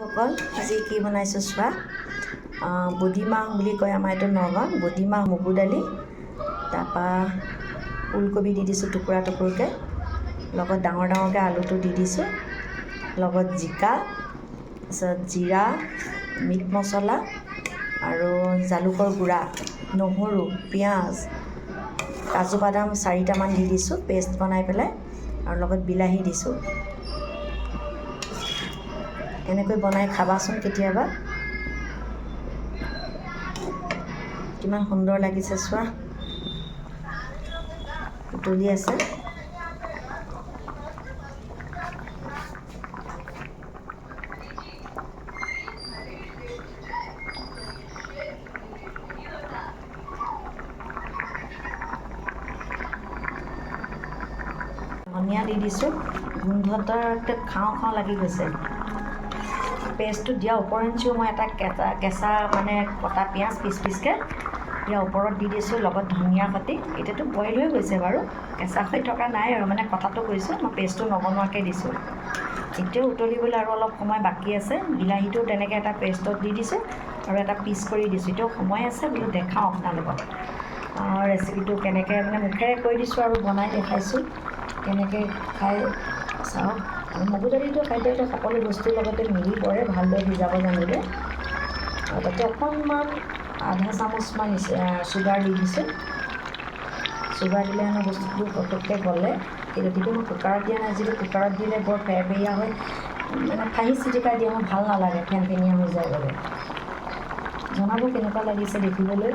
সকল আজি কি বনাইছোঁ চোৱা বডিমাহ বুলি কয় আমাৰ এইটো নগাঁৱত বডিমাহ মগু দালি তাৰপৰা ওলকবি দি দিছোঁ টুকুৰা টুকুৰকৈ লগত ডাঙৰ ডাঙৰকৈ আলুটো দি দিছোঁ লগত জিকা তাৰপিছত জিৰা মিট মছলা আৰু জালুকৰ গুড়া নহৰু পিঁয়াজ কাজু বাদাম 4টামান দি দিছোঁ পেষ্ট বনাই পেলাই আৰু লগত বিলাহী দিছোঁ। এনেকৈ বনাই খাবাচোন কেতিয়াবা, কিমান সুন্দৰ লাগিছে চোৱা, উতলি আছে। ধনিয়া দি দিছোঁ, গোন্ধতে খাওঁ খাওঁ লাগি গৈছে। পেষ্টটো দিয়া ওপৰঞ্চিও মই এটা কেঁচা মানে কটা পিঁয়াজ পিচ পিচকৈ ইয়াৰ ওপৰত দি দিছোঁ লগত ধনিয়া কাটি। এতিয়াতো বইল হৈ গৈছে বাৰু, কেঁচা হৈ থকা নাই আৰু মানে কথাটো কৈছোঁ, মই পেষ্টটো নবনোৱাকৈ দিছোঁ। এতিয়াও উতলিবলৈ আৰু অলপ সময় বাকী আছে। বিলাহীটো তেনেকৈ এটা পেষ্টত দি দিছোঁ আৰু এটা পিচ কৰি দিছোঁ। এতিয়াও সময় আছে বোলো দেখাওঁ আপোনালোকক ৰেচিপিটো কেনেকৈ মানে মুখেৰে কৈ দিছোঁ আৰু বনাই দেখাইছোঁ কেনেকৈ খাই চাওক। আৰু মগু দালিটো খাদ্যটো সকলো বস্তুৰ লগতে মিলি পৰে ভালদৰে সিজাব জানিলে। আৰু তাতে অকণমান আধা চামুচমান চুগাৰ দি দিছোঁ। চুগাৰ দিলে মানে বস্তুটো পটককৈ গলে, এই গতিকে মই কুকাৰত দিয়া নাই। যিটো কুকাৰত দিলে বৰ ফেৰফেৰীয়া হয়, মানে ফাঁহি চিটিকা দিয়া মোৰ ভাল নালাগে, ফেনফেনীয়া হৈ যায় গ'লে। জনাব কেনেকুৱা লাগিছে দেখিবলৈ।